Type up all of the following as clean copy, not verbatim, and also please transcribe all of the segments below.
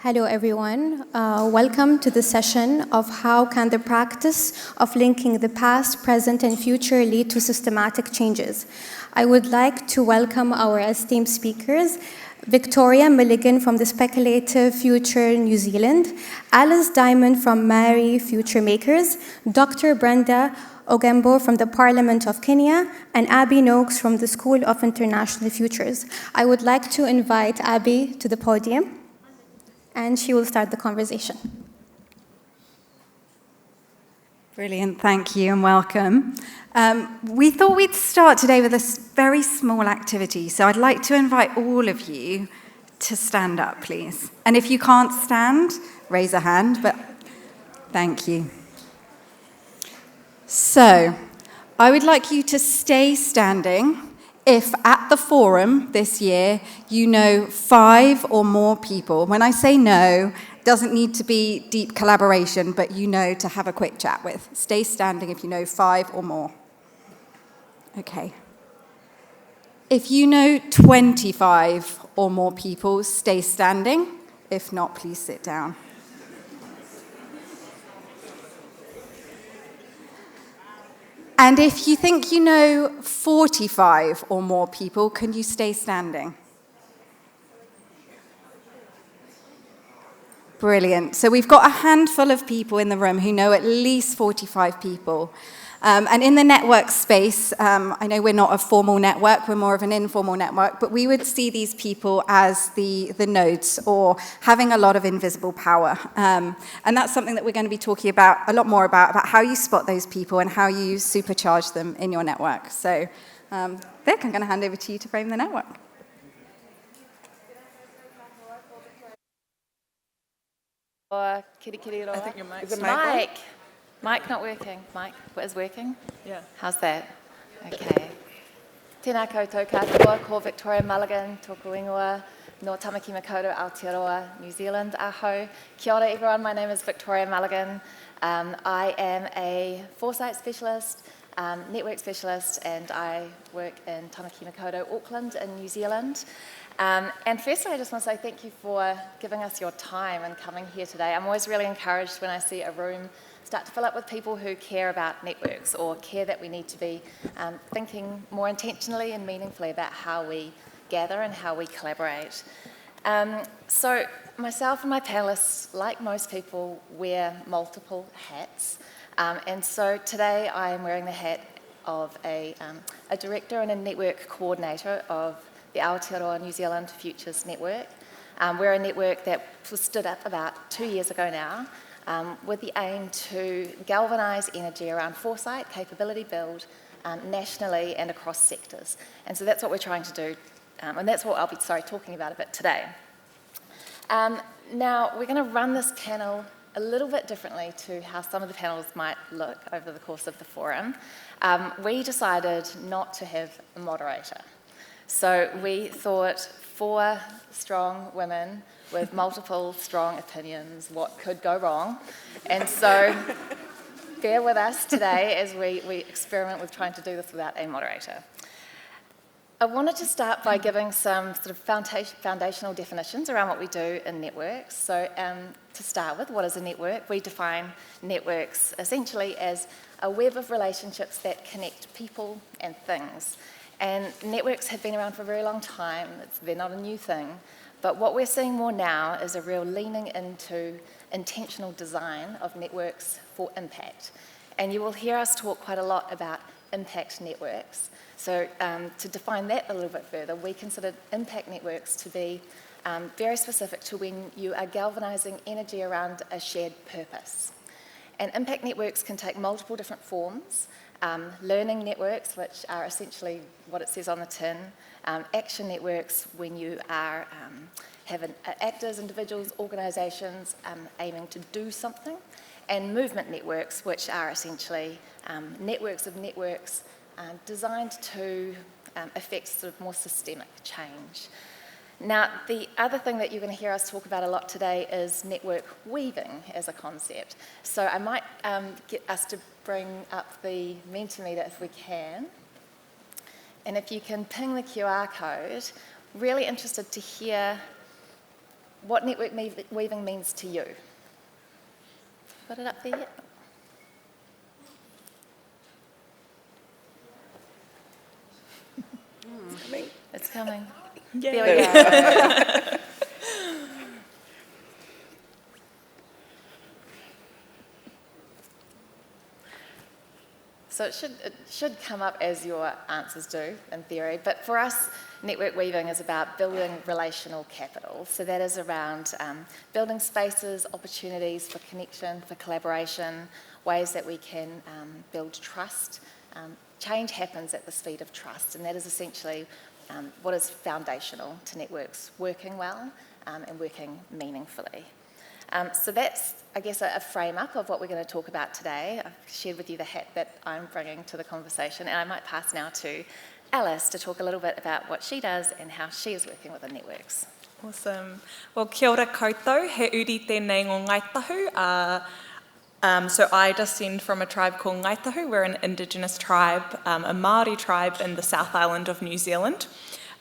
Hello, everyone. Welcome to the session of how can the practice of linking the past, present, and future lead to systematic changes. I would like to welcome our esteemed speakers, Victoria Mulligan from the Speculative Future New Zealand, Alice Dimond from Maori Future Makers, Dr. Brenda Ogembo from the Parliament of Kenya, and Abby Nokes from the School of International Futures. I would like to invite Abby to the podium, and she will start the conversation. Brilliant, thank you and welcome. We thought we'd start today with a very small activity, so I'd like to invite all of you to stand up, please. And if you can't stand, raise a hand, but thank you. So, I would like you to stay standing if at the forum this year you know 5 or more people. When I say no, it doesn't need to be deep collaboration, but you know to have a quick chat with. Stay standing if you know 5 or more. Okay. If you know 25 or more people, stay standing. If not, please sit down. And if you think you know 45 or more people, can you stay standing? Brilliant. So we've got a handful of people in the room who know at least 45 people. And in the network space, I know we're not a formal network, we're more of an informal network, but we would see these people as the nodes or having a lot of invisible power. And that's something that we're going to be talking about a lot more about how you spot those people and how you supercharge them in your network. So, Vic, I'm going to hand over to you to frame the network. I think your mic's Is it Mic not working. Mic is working? Yeah. How's that? Okay. Tēnā koutou katoa, ko Victoria Mulligan, tōku ingoa, no Tamaki Makaurau, Aotearoa, New Zealand, aho. Kia ora everyone, my name is Victoria Mulligan. I am a Foresight specialist, network specialist, and I work in Tamaki Makaurau, Auckland in New Zealand. And firstly, I just want to say thank you for giving us your time and coming here today. I'm always really encouraged when I see a room start to fill up with people who care about networks or care that we need to be thinking more intentionally and meaningfully about how we gather and how we collaborate. So myself and my panelists, like most people, wear multiple hats. And so today I am wearing the hat of a director and a network coordinator of the Aotearoa New Zealand Futures Network. We're a network that was stood up about 2 years ago now, with the aim to galvanise energy around foresight, capability build, nationally and across sectors. And so that's what we're trying to do, and that's what I'll be talking about a bit today. Now, we're going to run this panel a little bit differently to how some of the panels might look over the course of the forum. We decided not to have a moderator. So we thought 4 strong women with multiple strong opinions, what could go wrong? And so bear with us today as we experiment with trying to do this without a moderator. I wanted to start by giving some sort of foundational definitions around what we do in networks. So to start with, what is a network? We define networks essentially as a web of relationships that connect people and things. And networks have been around for a very long time. They're not a new thing. But what we're seeing more now is a real leaning into intentional design of networks for impact. And you will hear us talk quite a lot about impact networks. So to define that a little bit further, we consider impact networks to be very specific to when you are galvanising energy around a shared purpose. And impact networks can take multiple different forms. Learning networks, which are essentially what it says on the tin, action networks when you are having actors, individuals, organisations aiming to do something, and movement networks, which are essentially networks of networks designed to affect sort of more systemic change. Now, the other thing that you're going to hear us talk about a lot today is network weaving as a concept. So I might get us to bring up the Mentimeter if we can. And if you can ping the QR code, really interested to hear what network weaving means to you. Put it up there yet? It's coming. Yeah. There we go. So it should come up as your answers do, in theory. But for us, network weaving is about building relational capital. So that is around building spaces, opportunities for connection, for collaboration, ways that we can build trust. Change happens at the speed of trust, and that is essentially what is foundational to networks working well and working meaningfully. So that's, I guess, a frame-up of what we're going to talk about today. I've shared with you the hat that I'm bringing to the conversation, and I might pass now to Alice to talk a little bit about what she does and how she is working with the networks. Awesome. Well, kia ora koutou, he uri tēnei ngō Ngaitahu. So I descend from a tribe called Ngaitahu. We're an Indigenous tribe, a Maori tribe in the South Island of New Zealand.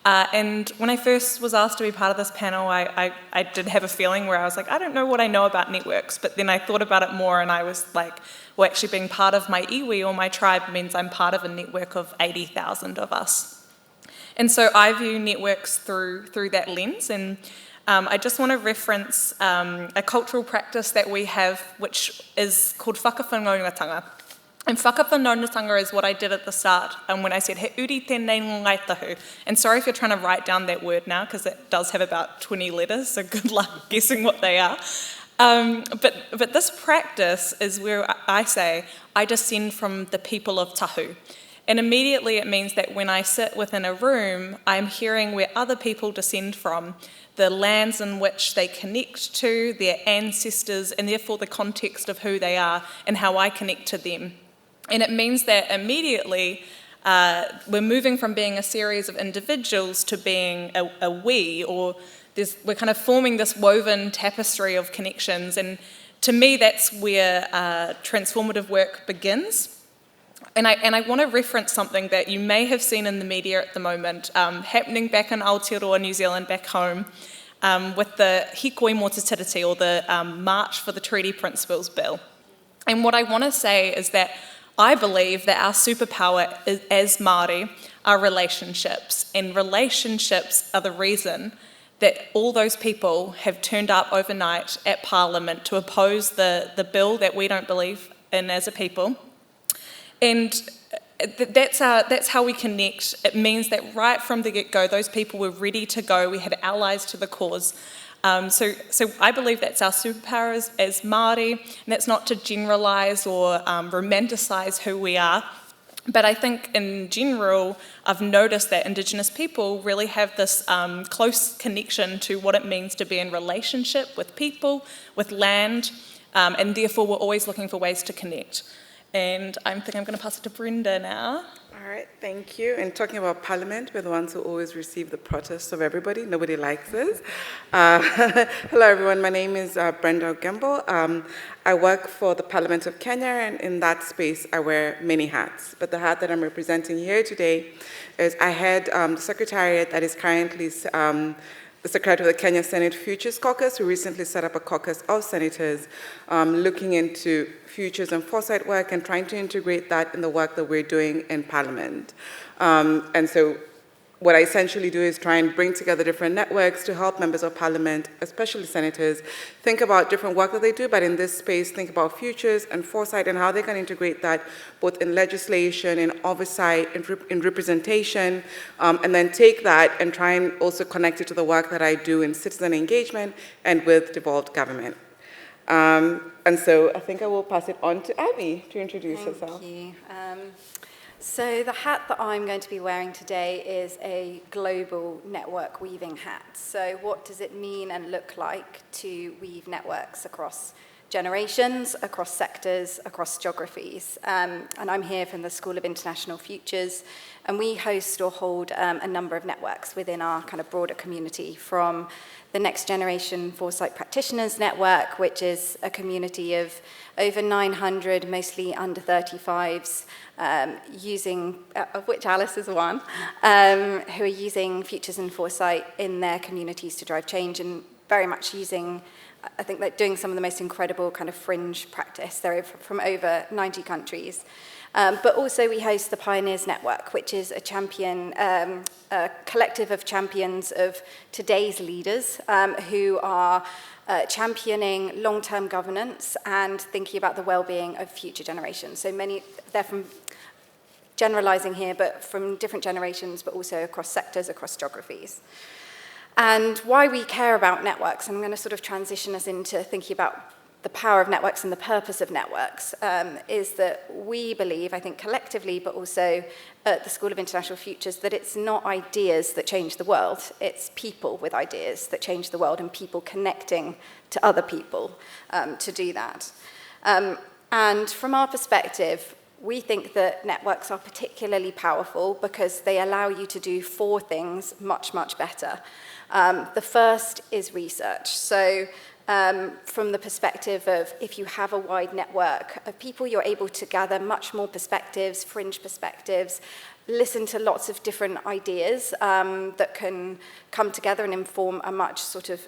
And when I first was asked to be part of this panel, I did have a feeling where I was like, I don't know what I know about networks, but then I thought about it more and I was like, well, actually being part of my iwi or my tribe means I'm part of a network of 80,000 of us. And so I view networks through that lens, and I just want to reference a cultural practice that we have, which is called whakawhanaungatanga. And whakawhanaungatanga is what I did at the start when I said, he uri tēnei ngō Ngaitahu. And sorry if you're trying to write down that word now, because it does have about 20 letters, so good luck guessing what they are. But this practice is where I say, I descend from the people of Tahu. And immediately it means that when I sit within a room, I'm hearing where other people descend from, the lands in which they connect to, their ancestors, and therefore the context of who they are and how I connect to them. And it means that immediately we're moving from being a series of individuals to being a we, or we're kind of forming this woven tapestry of connections. And to me, that's where transformative work begins. And I want to reference something that you may have seen in the media at the moment, happening back in Aotearoa, New Zealand, back home, with the Hikoi mō te Tiriti, or the March for the Treaty Principles Bill. And what I want to say is that I believe that our superpower as Māori are relationships, and relationships are the reason that all those people have turned up overnight at Parliament to oppose the bill that we don't believe in as a people. And that's how we connect. It means that right from the get-go, those people were ready to go. We had allies to the cause. So I believe that's our superpower as Māori, and that's not to generalise or romanticise who we are. But I think in general, I've noticed that Indigenous people really have this close connection to what it means to be in relationship with people, with land, and therefore we're always looking for ways to connect. And I think I'm going to pass it to Brenda now. All right, thank you. And talking about Parliament, we're the ones who always receive the protests of everybody. Nobody likes us. Hello, everyone. My name is Brenda Ogembo. I work for the Parliament of Kenya, and in that space, I wear many hats. But the hat that I'm representing here today is I head the secretariat that is currently the Secretary of the Kenya Senate Futures Caucus. We recently set up a caucus of senators looking into futures and foresight work and trying to integrate that in the work that we're doing in Parliament. And so what I essentially do is try and bring together different networks to help members of Parliament, especially senators, think about different work that they do, but in this space, think about futures and foresight and how they can integrate that both in legislation, in oversight, in representation, and then take that and try and also connect it to the work that I do in citizen engagement and with devolved government. And so I think I will pass it on to Abby to introduce herself. Thank you. So the hat that I'm going to be wearing today is a global network weaving hat. So what does it mean and look like to weave networks across generations, across sectors, across geographies? And I'm here from the School of International Futures, and we host or hold a number of networks within our kind of broader community, from the Next Generation Foresight Practitioners Network, which is a community of over 900, mostly under 35s, of which Alice is one, who are using futures and foresight in their communities to drive change. And very much using, I think they're doing some of the most incredible kind of fringe practice. They're from over 90 countries. But also we host the Pioneers Network, which is a collective of champions of today's leaders who are championing long-term governance and thinking about the well-being of future generations. So they're from, generalizing here, but from different generations, but also across sectors, across geographies. And why we care about networks, and I'm going to sort of transition us into thinking about the power of networks and the purpose of networks, is that we believe, I think collectively, but also at the School of International Futures, that it's not ideas that change the world, it's people with ideas that change the world and people connecting to other people to do that. And from our perspective, we think that networks are particularly powerful because they allow you to do 4 things much, much better. The first is research. So from the perspective of if you have a wide network of people, you're able to gather much more perspectives, fringe perspectives, listen to lots of different ideas that can come together and inform a much sort of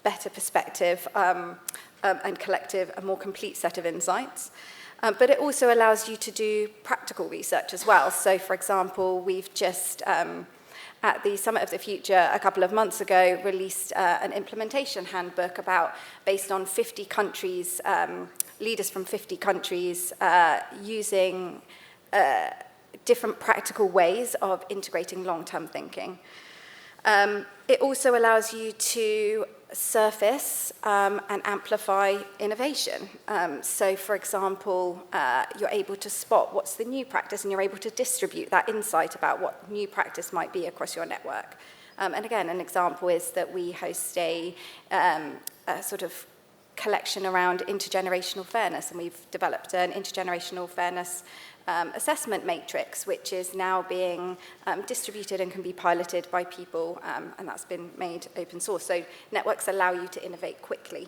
better perspective and collective, a more complete set of insights. But it also allows you to do practical research as well. So, for example, we've just, at the Summit of the Future a couple of months ago, released an implementation handbook based on 50 countries, leaders from 50 countries, using different practical ways of integrating long-term thinking. It also allows you to surface and amplify innovation. So, for example, you're able to spot what's the new practice and you're able to distribute that insight about what new practice might be across your network. And again, an example is that we host a sort of collection around intergenerational fairness, and we've developed an intergenerational fairness assessment matrix, which is now being distributed and can be piloted by people, and that's been made open source. So networks allow you to innovate quickly.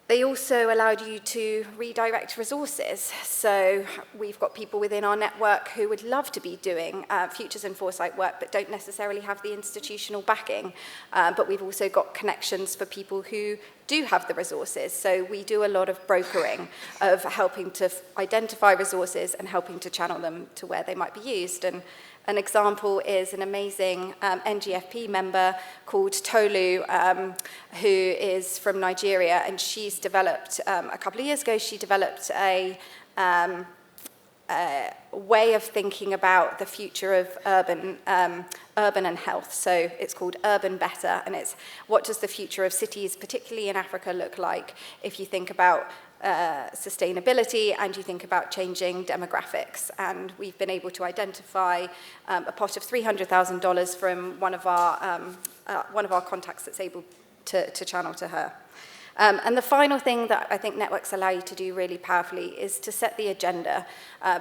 They also allowed you to redirect resources. So we've got people within our network who would love to be doing futures and foresight work, but don't necessarily have the institutional backing. But we've also got connections for people who do have the resources. So we do a lot of brokering of helping to identify resources and helping to channel them to where they might be used. And an example is an amazing NGFP member called Tolu, who is from Nigeria, and she's developed, a couple of years ago, she developed a way of thinking about the future of urban and health. So it's called Urban Better, and it's what does the future of cities, particularly in Africa, look like if you think about sustainability and you think about changing demographics. And we've been able to identify a pot of $300,000 from one of our contacts that's able to channel to her. And the final thing that I think networks allow you to do really powerfully is to set the agenda,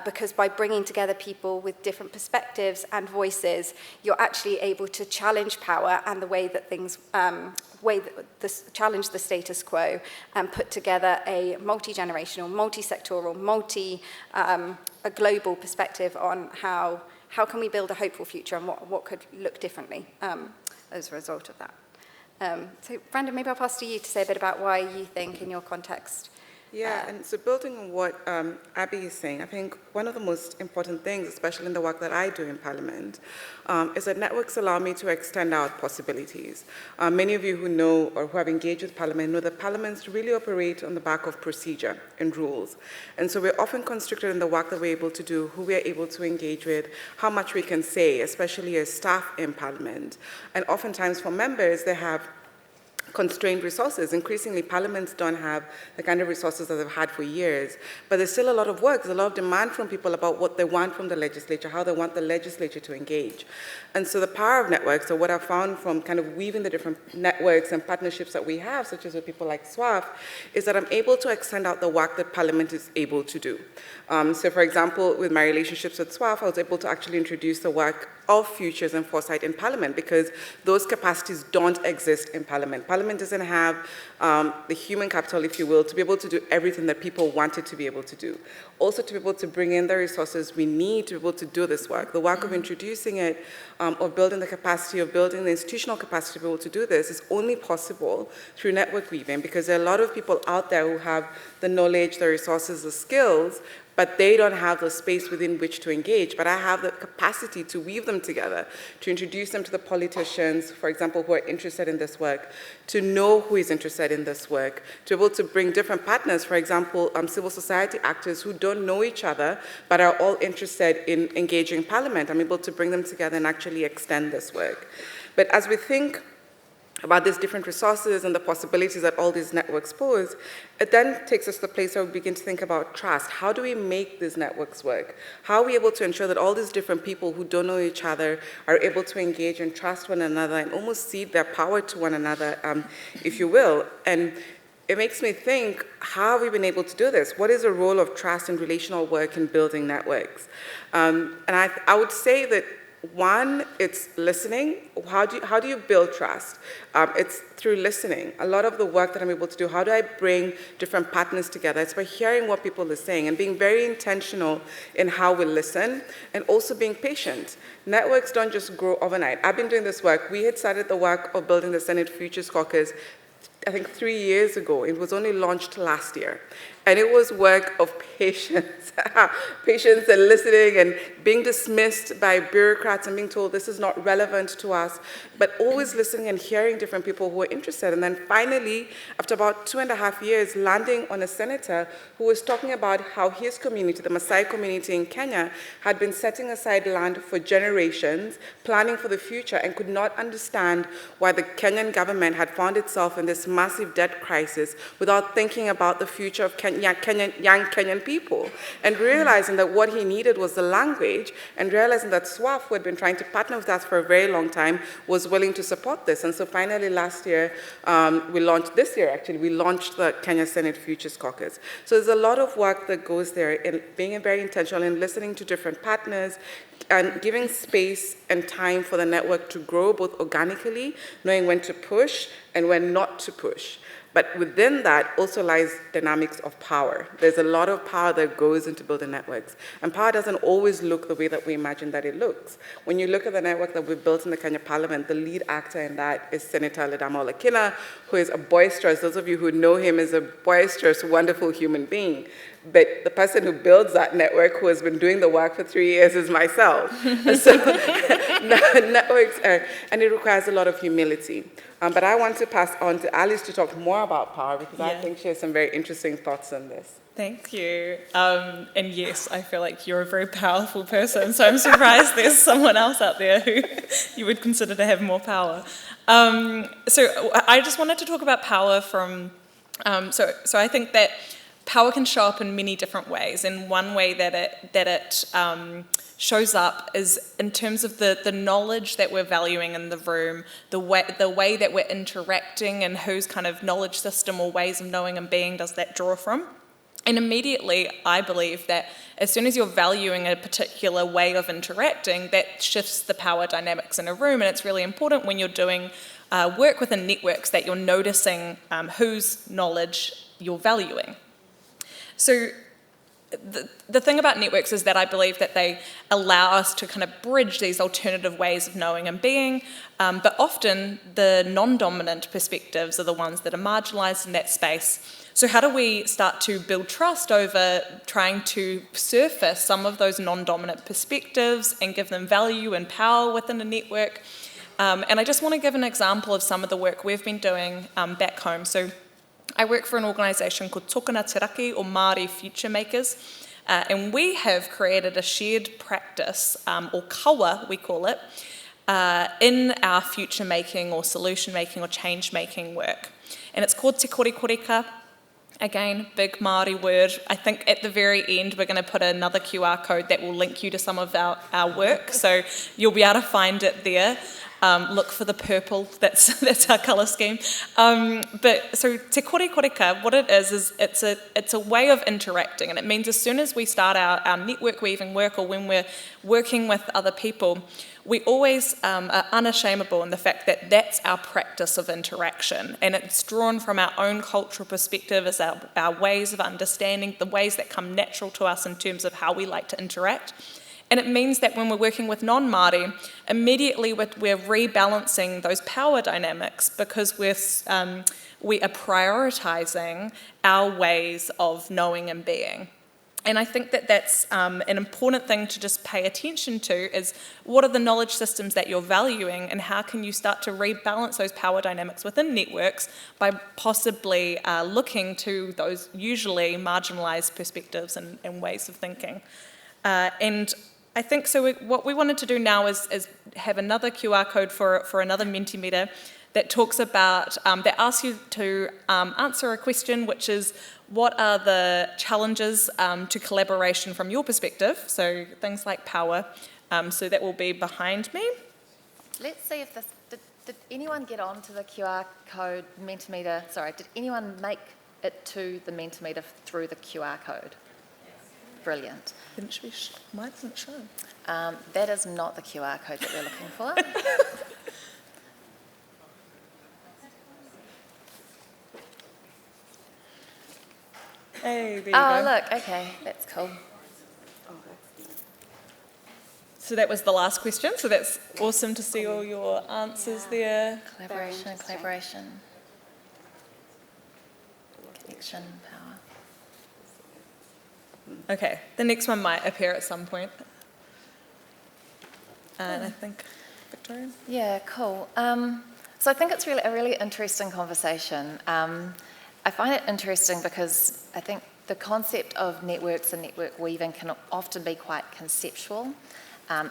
because by bringing together people with different perspectives and voices, you're actually able to challenge power and the way that things challenge the status quo and put together a multi-generational, multi-sectoral, a global perspective on how can we build a hopeful future and what could look differently as a result of that. So, Brenda, maybe I'll pass to you to say a bit about why you think, in your context. Yeah, and so building on what Abby is saying, I think one of the most important things, especially in the work that I do in Parliament, is that networks allow me to extend out possibilities. Many of you who know or who have engaged with Parliament know that parliaments really operate on the back of procedure and rules. And so we're often constricted in the work that we're able to do, who we're able to engage with, how much we can say, especially as staff in Parliament. And oftentimes for members, they have constrained resources. Increasingly, parliaments don't have the kind of resources that they've had for years. But there's still a lot of work, there's a lot of demand from people about what they want from the legislature, how they want the legislature to engage. And so the power of networks, or what I've found from kind of weaving the different networks and partnerships that we have, such as with people like SWAF, is that I'm able to extend out the work that Parliament is able to do. So for example, with my relationships with SWAF, I was able to actually introduce the work of futures and foresight in Parliament, because those capacities don't exist in Parliament. Parliament doesn't have the human capital, if you will, to be able to do everything that people want it to be able to do. Also to be able to bring in the resources we need to be able to do this work. The work of introducing it, or building the capacity, of building the institutional capacity to be able to do this is only possible through network weaving, because there are a lot of people out there who have the knowledge, the resources, the skills, but they don't have the space within which to engage. But I have the capacity to weave them together, to introduce them to the politicians, for example, who are interested in this work, to know who is interested in this work, to be able to bring different partners, for example, civil society actors who don't know each other, but are all interested in engaging Parliament. I'm able to bring them together and actually extend this work. But as we think about these different resources and the possibilities that all these networks pose, it then takes us to the place where we begin to think about trust. How do we make these networks work? How are we able to ensure that all these different people who don't know each other are able to engage and trust one another and almost cede their power to one another, if you will? And it makes me think, how have we been able to do this? What is the role of trust and relational work in building networks? And I would say that, one, it's listening. How do you build trust? It's through listening. A lot of the work that I'm able to do, how do I bring different partners together? It's by hearing what people are saying and being very intentional in how we listen, and also being patient. Networks don't just grow overnight. I've been doing this work. We had started the work of building the Senate Futures Caucus, I think 3 years ago. It was only launched last year. And it was work of patience, patience and listening and being dismissed by bureaucrats and being told this is not relevant to us, but always listening and hearing different people who were interested. And then finally, after about 2.5 years, landing on a senator who was talking about how his community, the Maasai community in Kenya, had been setting aside land for generations, planning for the future, and could not understand why the Kenyan government had found itself in this massive debt crisis without thinking about the future of young Kenyan people, and realizing that what he needed was the language, and realizing that SWAF, who had been trying to partner with us for a very long time, was willing to support this. And so finally last year, we launched the Kenya Senate Futures Caucus. So there's a lot of work that goes there in being very intentional in listening to different partners, and giving space and time for the network to grow, both organically, knowing when to push and when not to push. But within that also lies dynamics of power. There's a lot of power that goes into building networks. And power doesn't always look the way that we imagine that it looks. When you look at the network that we've built in the Kenya Parliament, the lead actor in that is Senator Ledama Olekina, who is a boisterous, those of you who know him, is a boisterous, wonderful human being. But the person who builds that network, who has been doing the work for 3 years, is myself. So networks are, and it requires a lot of humility. But I want to pass on to Alice to talk more about power, because I think she has some very interesting thoughts on this. Thank you. And yes, I feel like you're a very powerful person, so I'm surprised there's someone else out there who you would consider to have more power. So I just wanted to talk about power from, so I think that power can show up in many different ways, and one way that it shows up is in terms of the knowledge that we're valuing in the room, the way that we're interacting, and whose kind of knowledge system or ways of knowing and being does that draw from. And immediately, I believe that as soon as you're valuing a particular way of interacting, that shifts the power dynamics in a room, and it's really important when you're doing work within networks that you're noticing whose knowledge you're valuing. So the thing about networks is that I believe that they allow us to kind of bridge these alternative ways of knowing and being, but often the non-dominant perspectives are the ones that are marginalised in that space. So how do we start to build trust over trying to surface some of those non-dominant perspectives and give them value and power within a network? And I just want to give an example of some of the work we've been doing back home. So I work for an organisation called Tokona Te Raki, or Maori Future Makers, and we have created a shared practice, or kawa we call it, in our future making or solution making or change making work. And it's called Te Korikoreka. Again, big Maori word. I think at the very end we're going to put another QR code that will link you to some of our work, so you'll be able to find it there. Look for the purple, that's our colour scheme. But so te kore koreka, what it is it's a way of interacting, and it means as soon as we start our network weaving work, or when we're working with other people, we always are unashamable in the fact that that's our practice of interaction, and it's drawn from our own cultural perspective as our ways of understanding, the ways that come natural to us in terms of how we like to interact. And it means that when we're working with non-Māori, immediately we're rebalancing those power dynamics, because we are prioritising our ways of knowing and being. And I think that that's an important thing to just pay attention to, is what are the knowledge systems that you're valuing, and how can you start to rebalance those power dynamics within networks by possibly looking to those usually marginalised perspectives and ways of thinking. And I think so. What we wanted to do now is have another QR code for another Mentimeter that talks about, that asks you to answer a question, which is, what are the challenges to collaboration from your perspective? So things like power. So that will be behind me. Let's see if this, did anyone get onto the QR code Mentimeter? Sorry, did anyone make it to the Mentimeter through the QR code? Brilliant. Why doesn't it show? That is not the QR code that we're looking for. Hey, there you go. Look, okay, that's cool. So that was the last question. So that's awesome to see all your answers there. Collaboration, connection, power. Okay, the next one might appear at some point. And I think, Victoria? Yeah, cool. So I think it's really a really interesting conversation. I find it interesting because I think the concept of networks and network weaving can often be quite conceptual.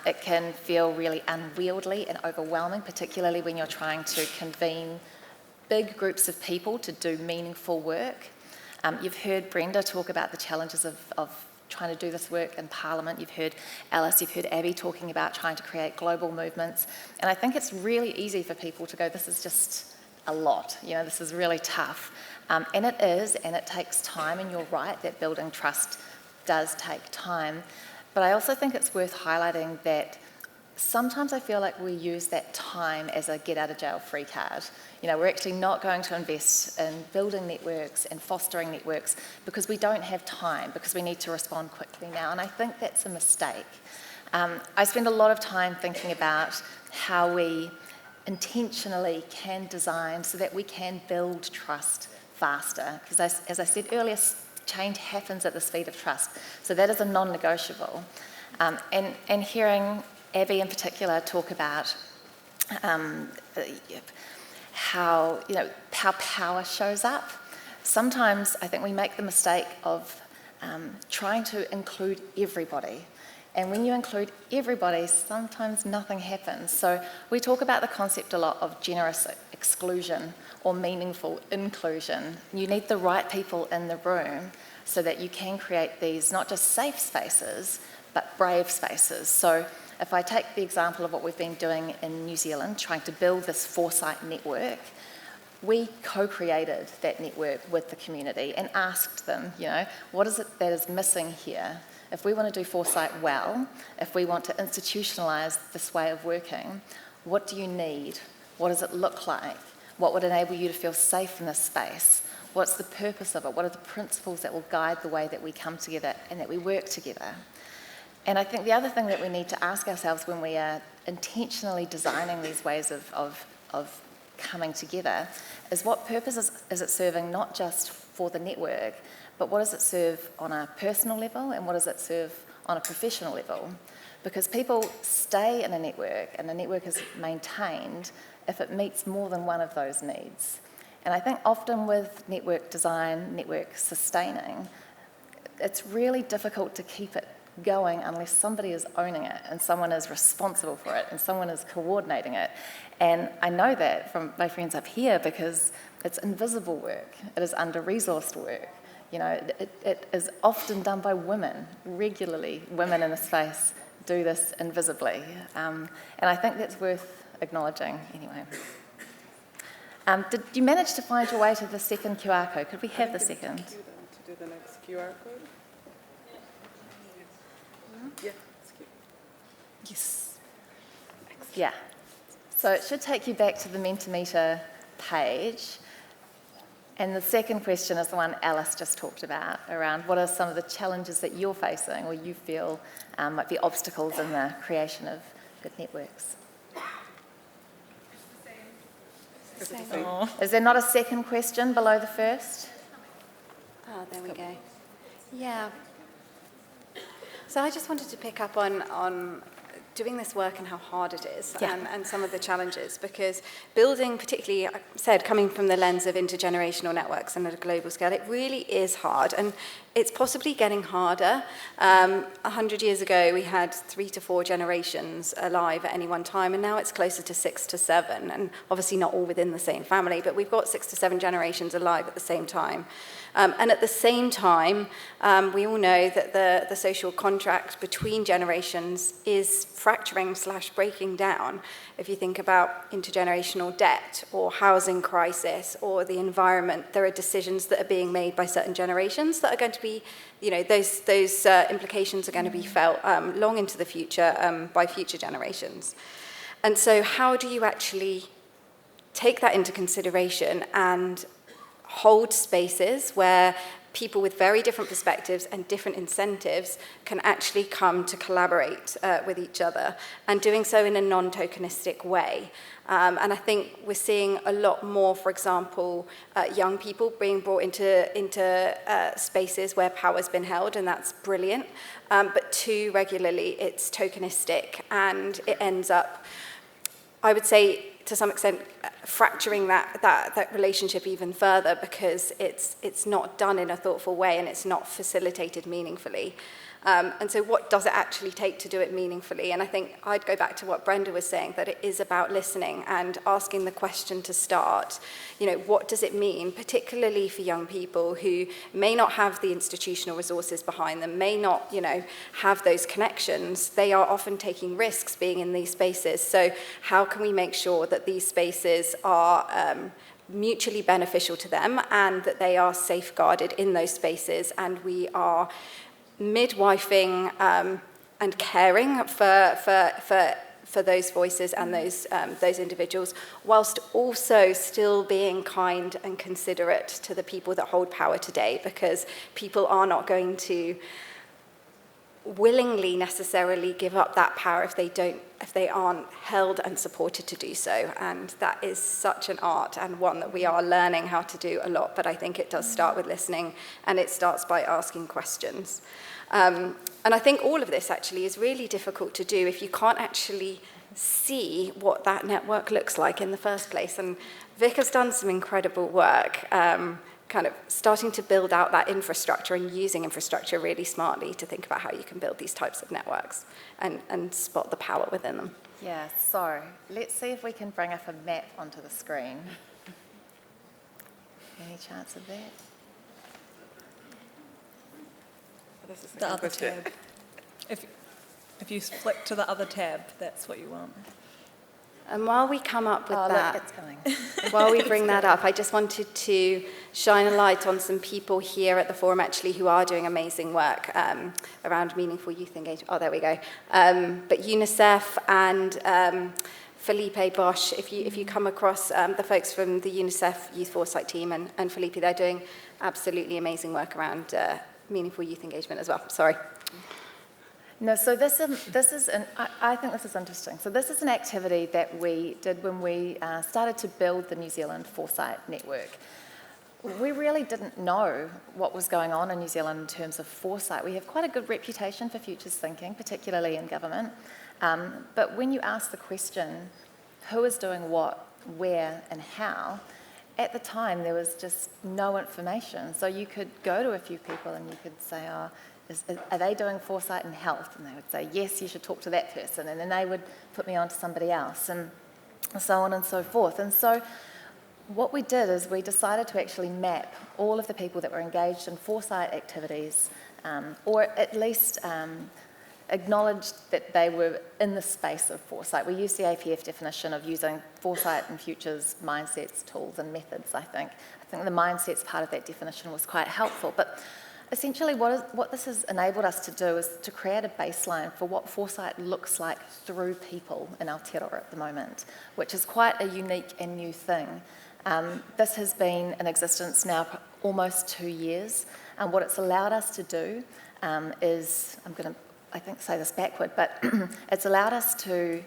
It can feel really unwieldy and overwhelming, particularly when you're trying to convene big groups of people to do meaningful work. You've heard Brenda talk about the challenges of trying to do this work in Parliament. You've heard Alice, you've heard Abby talking about trying to create global movements. And I think it's really easy for people to go, this is just a lot, this is really tough. And it is, and it takes time, and you're right that building trust does take time. But I also think it's worth highlighting that sometimes I feel like we use that time as a get-out-of-jail-free card. We're actually not going to invest in building networks and fostering networks because we don't have time, because we need to respond quickly now, and I think that's a mistake. I spend a lot of time thinking about how we intentionally can design so that we can build trust faster, because as I said earlier, change happens at the speed of trust, so that is a non-negotiable. And hearing Abby in particular talk about how power shows up. Sometimes I think we make the mistake of trying to include everybody. And when you include everybody, sometimes nothing happens. So we talk about the concept a lot of generous exclusion or meaningful inclusion. You need the right people in the room so that you can create these not just safe spaces, but brave spaces. So if I take the example of what we've been doing in New Zealand, trying to build this Foresight network, we co-created that network with the community and asked them, what is it that is missing here? If we want to do Foresight well, if we want to institutionalise this way of working, what do you need? What does it look like? What would enable you to feel safe in this space? What's the purpose of it? What are the principles that will guide the way that we come together and that we work together? And I think the other thing that we need to ask ourselves when we are intentionally designing these ways of coming together is, what purpose is it serving, not just for the network, but what does it serve on a personal level and what does it serve on a professional level? Because people stay in a network and the network is maintained if it meets more than one of those needs. And I think often with network design, network sustaining, it's really difficult to keep it going unless somebody is owning it and someone is responsible for it and someone is coordinating it. And I know that from my friends up here because it's invisible work, it is under-resourced work. It is often done by women, regularly. Women in the space do this invisibly. And I think that's worth acknowledging anyway. Did you manage to find your way to the second QR code? Could we have the second? To do the next QR code? Yeah, it's cute. Yes. Yeah. So it should take you back to the Mentimeter page. And the second question is the one Alice just talked about, around what are some of the challenges that you're facing or you feel might be obstacles in the creation of good networks. Is there not a second question below the first? Oh, there we go. Yeah. So I just wanted to pick up on doing this work and how hard it is, and some of the challenges, because building, particularly, I said, coming from the lens of intergenerational networks and at a global scale, it really is hard, and it's possibly getting harder. 100 years ago, we had 3 to 4 generations alive at any one time, and now it's closer to 6 to 7, and obviously not all within the same family, but we've got 6 to 7 generations alive at the same time. And at the same time, we all know that the social contract between generations is fracturing/breaking down. If you think about intergenerational debt or housing crisis or the environment, there are decisions that are being made by certain generations that are going to be, those implications are going to be felt long into the future by future generations. And so how do you actually take that into consideration and hold spaces where people with very different perspectives and different incentives can actually come to collaborate with each other, and doing so in a non-tokenistic way. And I think we're seeing a lot more, for example, young people being brought into spaces where power's been held, and that's brilliant. But too regularly, it's tokenistic, and it ends up, I would say, to some extent, fracturing that relationship even further, because it's not done in a thoughtful way and it's not facilitated meaningfully. And so what does it actually take to do it meaningfully? And I think I'd go back to what Brenda was saying, that it is about listening and asking the question to start. What does it mean, particularly for young people who may not have the institutional resources behind them, may not, have those connections. They are often taking risks being in these spaces. So how can we make sure that these spaces are mutually beneficial to them, and that they are safeguarded in those spaces, and we are midwifing and caring for those voices and those individuals, whilst also still being kind and considerate to the people that hold power today, because people are not going to willingly necessarily give up that power if they aren't held and supported to do so. And that is such an art, and one that we are learning how to do a lot, but I think it does start with listening, and it starts by asking questions. And I think all of this actually is really difficult to do if you can't actually see what that network looks like in the first place. And Vic has done some incredible work, kind of starting to build out that infrastructure and using infrastructure really smartly to think about how you can build these types of networks and spot the power within them. Yeah, so let's see if we can bring up a map onto the screen. Any chance of that? The other tab. If you flick to the other tab, that's what you want. And while we come up with that, look, it's coming. while we bring that up, I just wanted to shine a light on some people here at the forum actually who are doing amazing work around meaningful youth engagement. Oh, there we go. But UNICEF and Felipe Bosch, if you come across the folks from the UNICEF Youth Foresight team and Felipe, they're doing absolutely amazing work around meaningful youth engagement as well. Sorry. No, so this is I think this is interesting. So this is an activity that we did when we started to build the New Zealand Foresight network. We really didn't know what was going on in New Zealand in terms of foresight. We have quite a good reputation for futures thinking, particularly in government. But when you ask the question, who is doing what, where, and how, at the time there was just no information. So you could go to a few people and you could say, are they doing foresight in health? And they would say, yes, you should talk to that person. And then they would put me on to somebody else, and so on and so forth. And so what we did is we decided to actually map all of the people that were engaged in foresight activities, or at least acknowledged that they were in the space of foresight. We used the APF definition of using foresight and futures mindsets, tools and methods, I think. I think the mindsets part of that definition was quite helpful. But essentially what this has enabled us to do is to create a baseline for what foresight looks like through people in Aotearoa at the moment, which is quite a unique and new thing. This has been in existence now for almost 2 years, and what it's allowed us to do is, I'm going to, I think, say this backward, but it's allowed us to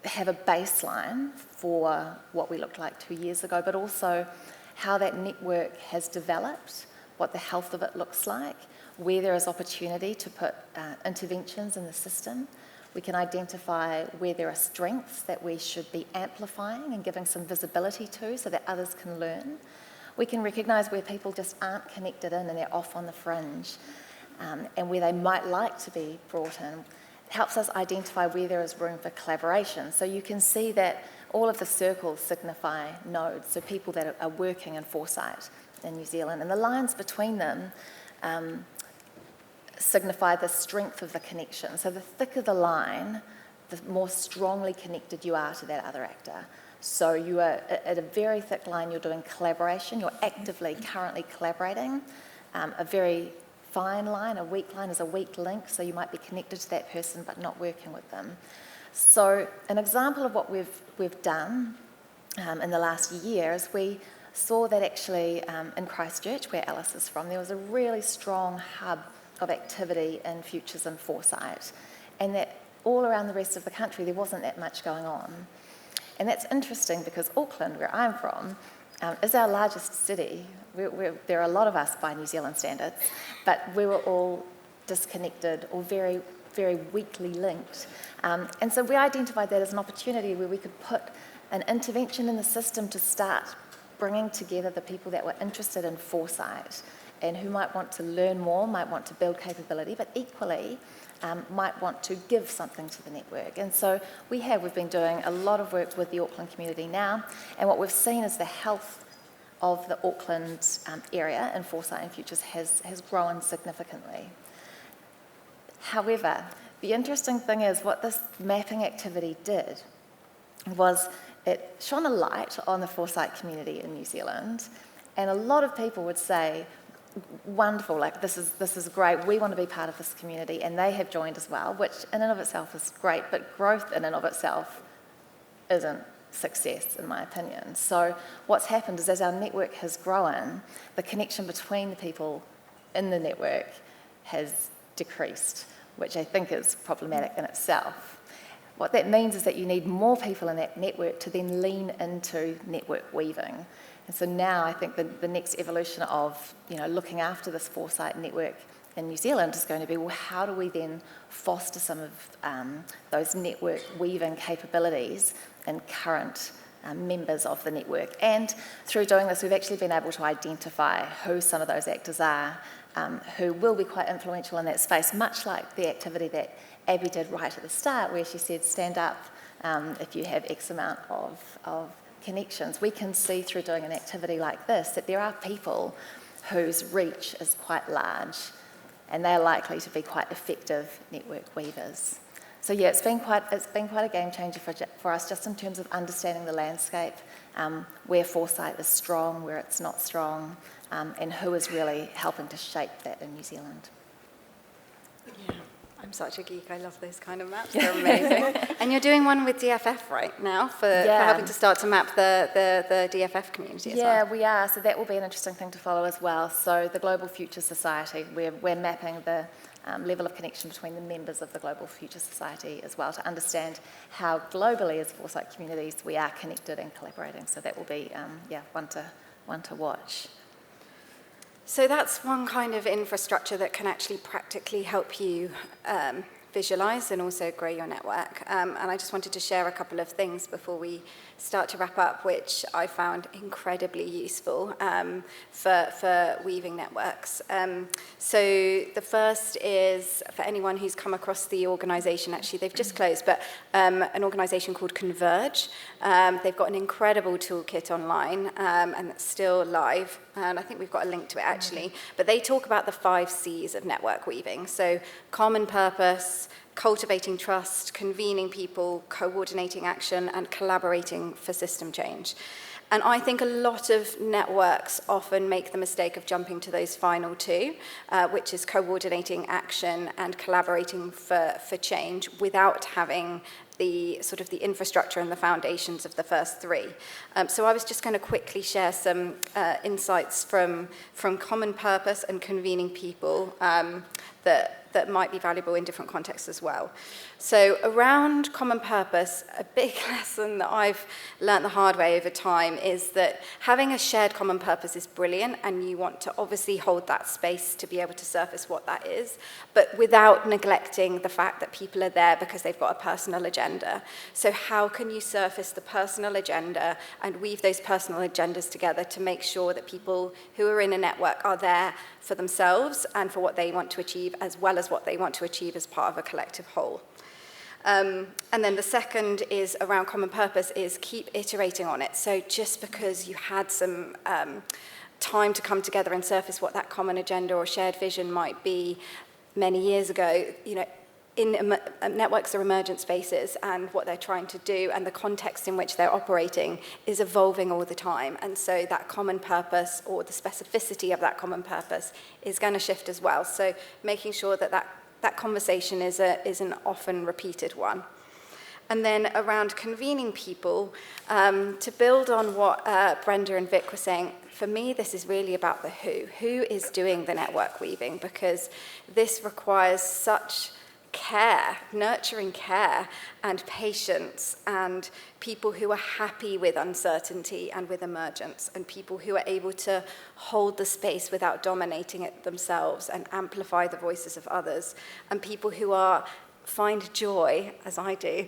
have a baseline for what we looked like 2 years ago, but also how that network has developed, what the health of it looks like, where there is opportunity to put interventions in the system. We can identify where there are strengths that we should be amplifying and giving some visibility to so that others can learn. We can recognise where people just aren't connected in and they're off on the fringe, and where they might like to be brought in. It helps us identify where there is room for collaboration. So you can see that all of the circles signify nodes, so people that are working in foresight in New Zealand, and the lines between them signify the strength of the connection. So the thicker the line, the more strongly connected you are to that other actor. So you are at a very thick line, you're doing collaboration, you're actively currently collaborating. A very fine line, a weak line is a weak link, so you might be connected to that person but not working with them. So an example of what we've done in the last year is we saw that actually in Christchurch, where Alice is from, there was a really strong hub of activity in futures and foresight, and that all around the rest of the country there wasn't that much going on. And that's interesting because Auckland, where I'm from, is our largest city. There are a lot of us by New Zealand standards, but we were all disconnected or very, very weakly linked. And so we identified that as an opportunity where we could put an intervention in the system to start bringing together the people that were interested in foresight and who might want to learn more, might want to build capability, but equally might want to give something to the network. And so we've been doing a lot of work with the Auckland community now, and what we've seen is the health of the Auckland area in foresight and futures has grown significantly. However, the interesting thing is what this mapping activity did was it shone a light on the foresight community in New Zealand, and a lot of people would say, wonderful, like this is great, we want to be part of this community, and they have joined as well, which in and of itself is great, but growth in and of itself isn't success, in my opinion. So what's happened is as our network has grown, the connection between the people in the network has decreased, which I think is problematic in itself. What that means is that you need more people in that network to then lean into network weaving. And so now I think the next evolution of looking after this foresight network in New Zealand is going to be, well, how do we then foster some of those network weaving capabilities in current members of the network? And through doing this, we've actually been able to identify who some of those actors are, who will be quite influential in that space, much like the activity that Abby did right at the start, where she said, stand up if you have X amount of connections. We can see through doing an activity like this that there are people whose reach is quite large, and they're likely to be quite effective network weavers. So yeah, it's been quite a game changer for us, just in terms of understanding the landscape, where foresight is strong, where it's not strong, and who is really helping to shape that in New Zealand. Yeah. I'm such a geek. I love those kind of maps. They're amazing. And you're doing one with DFF right now for helping to start to map the DFF community as well. Yeah, we are. So that will be an interesting thing to follow as well. So the Global Future Society, we're mapping the level of connection between the members of the Global Future Society as well to understand how globally as foresight communities we are connected and collaborating. So that will be, one to watch. So that's one kind of infrastructure that can actually practically help you visualize and also grow your network. And I just wanted to share a couple of things before we start to wrap up, which I found incredibly useful for weaving networks. So the first is for anyone who's come across the organisation, actually they've just closed, but an organisation called Converge. They've got an incredible toolkit online and it's still live. And I think we've got a link to it actually. But they talk about the 5 C's of network weaving. So common purpose, cultivating trust, convening people, coordinating action, and collaborating for system change. And I think a lot of networks often make the mistake of jumping to those final two, which is coordinating action and collaborating for change without having the sort of the infrastructure and the foundations of the first three. So I was just going to quickly share some insights from common purpose and convening people that might be valuable in different contexts as well. So around common purpose, a big lesson that I've learned the hard way over time is that having a shared common purpose is brilliant, and you want to obviously hold that space to be able to surface what that is, but without neglecting the fact that people are there because they've got a personal agenda. So how can you surface the personal agenda and weave those personal agendas together to make sure that people who are in a network are there for themselves and for what they want to achieve, as well as what they want to achieve as part of a collective whole. And then the second is around common purpose is keep iterating on it. So just because you had some time to come together and surface what that common agenda or shared vision might be many years ago, networks are emergent spaces, and what they're trying to do and the context in which they're operating is evolving all the time. And so that common purpose or the specificity of that common purpose is going to shift as well. So making sure that conversation is an often repeated one. And then around convening people, to build on what Brenda and Vic were saying, for me, this is really about the who. Who is doing the network weaving? Because this requires such care, nurturing care and patience, and people who are happy with uncertainty and with emergence, and people who are able to hold the space without dominating it themselves and amplify the voices of others, and people who find joy, as I do,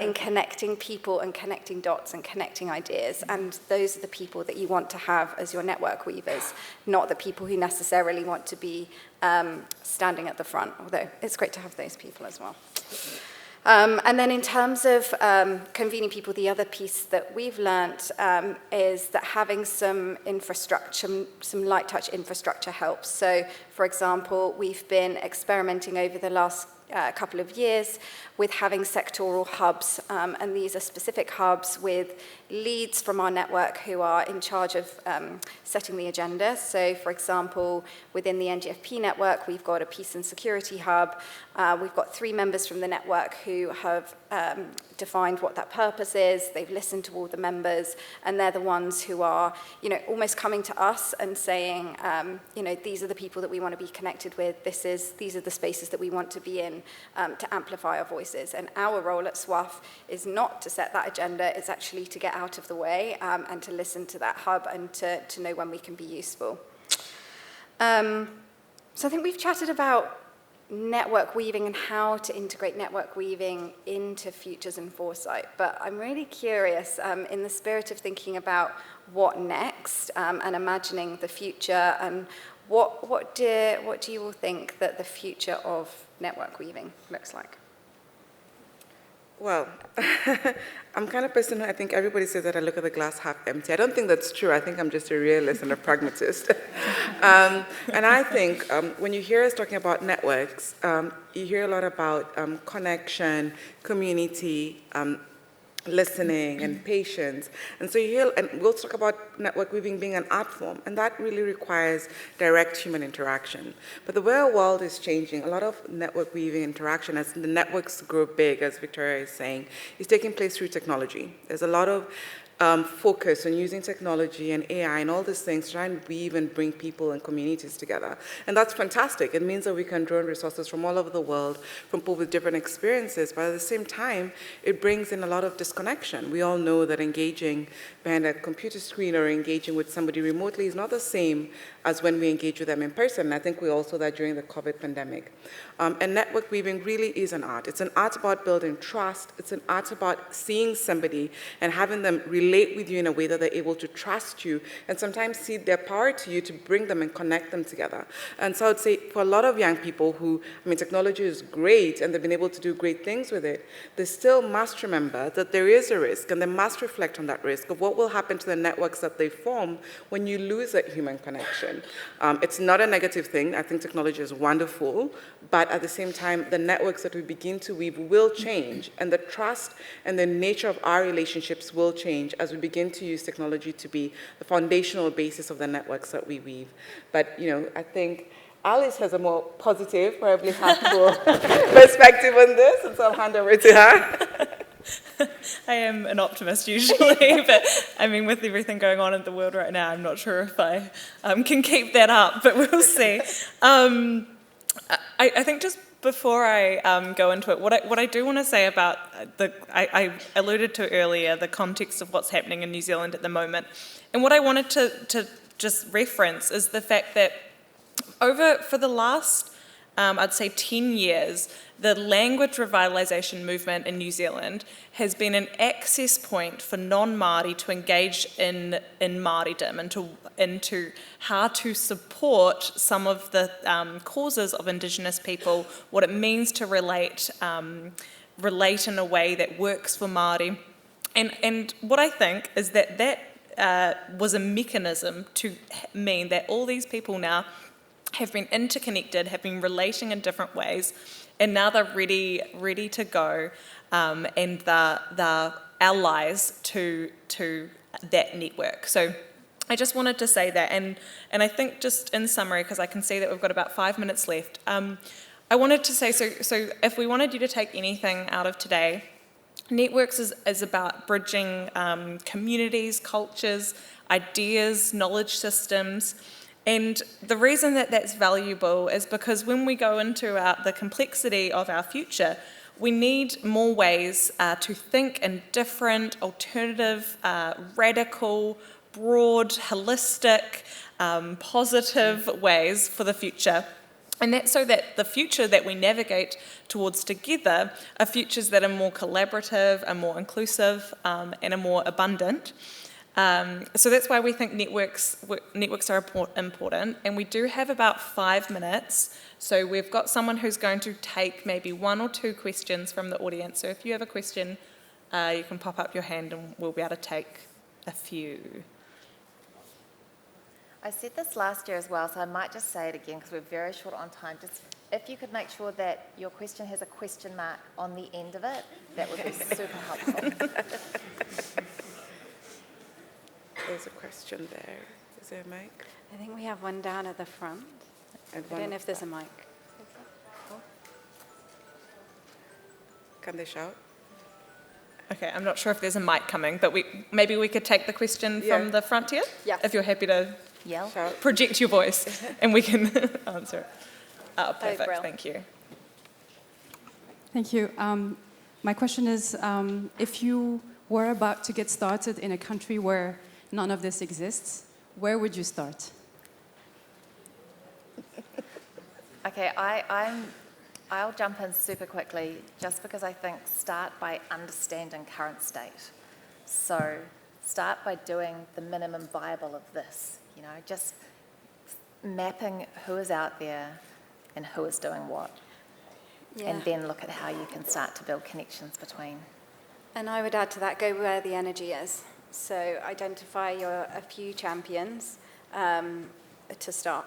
in connecting people and connecting dots and connecting ideas. And those are the people that you want to have as your network weavers, not the people who necessarily want to be standing at the front, although it's great to have those people as well. And then in terms of convening people, the other piece that we've learnt is that having some infrastructure, some light touch infrastructure helps. So, for example, we've been experimenting over the last couple of years with having sectoral hubs, and these are specific hubs with leads from our network who are in charge of setting the agenda. So, for example, within the NGFP network, we've got a peace and security hub. We've got 3 members from the network who have defined what that purpose is. They've listened to all the members, and they're the ones who are, almost coming to us and saying, these are the people that we want to be connected with. These are the spaces that we want to be in to amplify our voices. And our role at SWAF is not to set that agenda, it's actually to get out of the way and to listen to that hub and to know when we can be useful. So I think we've chatted about network weaving and how to integrate network weaving into futures and foresight. But I'm really curious, in the spirit of thinking about what next and imagining the future, and what do you all think that the future of network weaving looks like? Well, I'm kind of person who I think everybody says that I look at the glass half empty. I don't think that's true. I think I'm just a realist and a pragmatist. And I think when you hear us talking about networks, you hear a lot about connection, community, listening and patience. And so you hear, and we'll talk about network weaving being an art form, and that really requires direct human interaction. But the way our world is changing, a lot of network weaving interaction, as the networks grow big, as Victoria is saying, is taking place through technology. There's a lot of focus on using technology and AI and all these things to try and weave and bring people and communities together. And that's fantastic. It means that we can draw on resources from all over the world, from people with different experiences, but at the same time, it brings in a lot of disconnection. We all know that engaging behind a computer screen or engaging with somebody remotely is not the same as when we engage with them in person. And I think we all saw that during the COVID pandemic. And network weaving really is an art. It's an art about building trust. It's an art about seeing somebody and having them really relate with you in a way that they're able to trust you and sometimes cede their power to you to bring them and connect them together. And so I would say for a lot of young people who, technology is great and they've been able to do great things with it, they still must remember that there is a risk, and they must reflect on that risk of what will happen to the networks that they form when you lose that human connection. It's not a negative thing. I think technology is wonderful, but at the same time, the networks that we begin to weave will change, and the trust and the nature of our relationships will change as we begin to use technology to be the foundational basis of the networks that we weave. But, I think Alice has a more positive, probably helpful perspective on this, and so I'll hand over to her. I am an optimist usually, but with everything going on in the world right now, I'm not sure if I can keep that up, but we'll see. I think just before I go into it, what I do want to say about I alluded to earlier, the context of what's happening in New Zealand at the moment, and what I wanted to just reference is the fact that for the last, I'd say 10 years, the language revitalisation movement in New Zealand has been an access point for non-Māori to engage in Māoridom, into how to support some of the causes of Indigenous people, what it means to relate in a way that works for Māori. And what I think is that was a mechanism to mean that all these people now have been interconnected, have been relating in different ways, and now they're ready to go, and they're allies to that network. So I just wanted to say that, and I think just in summary, because I can see that we've got about 5 minutes left, I wanted to say, so if we wanted you to take anything out of today, networks is about bridging communities, cultures, ideas, knowledge systems. And the reason that that's valuable is because when we go into the complexity of our future, we need more ways to think in different, alternative, radical, broad, holistic, positive ways for the future. And that's so that the future that we navigate towards together are futures that are more collaborative, are more inclusive, and are more abundant. So that's why we think networks are important, and we do have about 5 minutes. So we've got someone who's going to take maybe 1 or 2 questions from the audience. So if you have a question, you can pop up your hand and we'll be able to take a few. I said this last year as well, so I might just say it again because we're very short on time. Just if you could make sure that your question has a question mark on the end of it, that would be super helpful. There's a question there. Is there a mic? I think we have one down at the front. I don't know if there's a mic. Can they shout? Okay, I'm not sure if there's a mic coming, but maybe we could take the question from the front here? Yeah. If you're happy to Yell. project your voice and we can answer it. Oh, perfect, Brill. thank you. Thank you. My question is, if you were about to get started in a country where none of this exists, where would you start? Okay, I'll jump in super quickly just because I think start by understanding current state. So start by doing the minimum viable of this, just mapping who is out there and who is doing what. Yeah. And then look at how you can start to build connections between. And I would add to that, go where the energy is. So identify a few champions to start.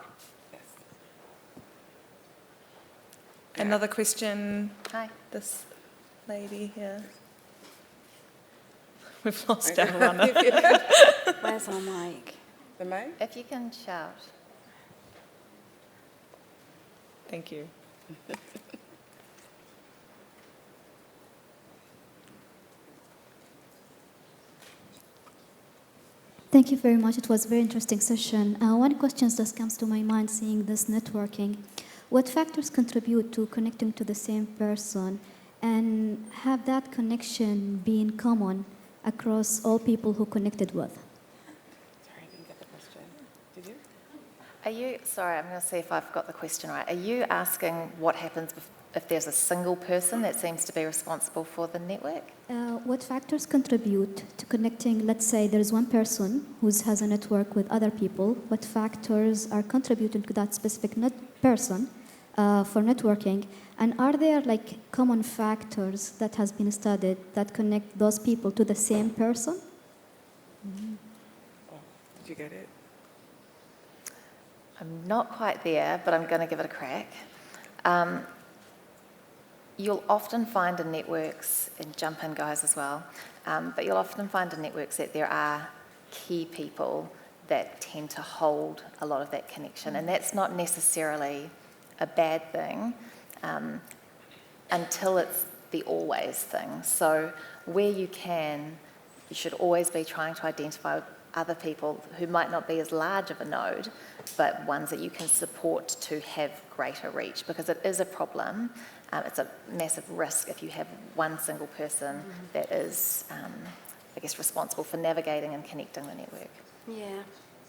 Another question. Hi. This lady here. We've lost our runner. Where's our mic? The mic? If you can shout. Thank you. Thank you very much. It was a very interesting session. One question that comes to my mind seeing this networking. What factors contribute to connecting to the same person and have that connection being common across all people who connected with? Sorry, I didn't get the question. Did you? Sorry, I'm going to see if I've got the question right. Are you asking what happens if there's a single person that seems to be responsible for the network. What factors contribute to connecting? Let's say there's one person who has a network with other people. What factors are contributing to that specific person for networking? And are there like common factors that has been studied that connect those people to the same person? Did you get it? I'm not quite there, but I'm going to give it a crack. You'll often find in networks, and jump in guys as well, but you'll often find in networks that there are key people that tend to hold a lot of that connection, and that's not necessarily a bad thing until it's the always thing. So where you can, you should always be trying to identify other people who might not be as large of a node, but ones that you can support to have greater reach, because it is a problem. It's a massive risk if you have one single person that is, I guess, responsible for navigating and connecting the network. Yeah.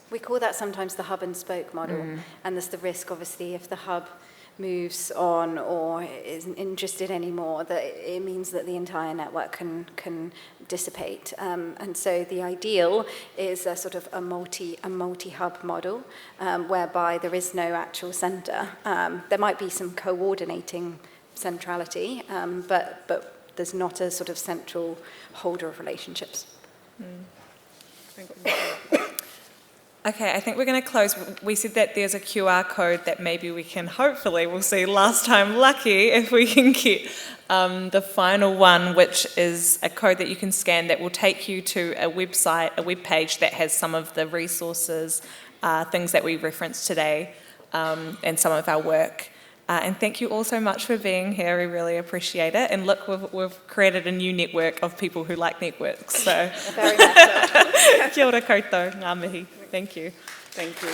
We call that sometimes the hub and spoke model, and there's the risk, obviously, if the hub moves on or isn't interested anymore, that it means that the entire network can dissipate. And so the ideal is a sort of a multi-hub model, whereby there is no actual center. There might be some coordinating centrality, but there's not a sort of central holder of relationships. Thank you. Okay, I think we're going to close. We said that there's a QR code that maybe we can, hopefully, we'll see last time lucky if we can get the final one, which is a code that you can scan that will take you to a website, a web page that has some of the resources, things that we referenced today, and some of our work. And thank you all so much for being here. We really appreciate it. And look, we've created a new network of people who like networks. So, Very much so. kia ora koutou, ngā mihi. Thank you. Thank you.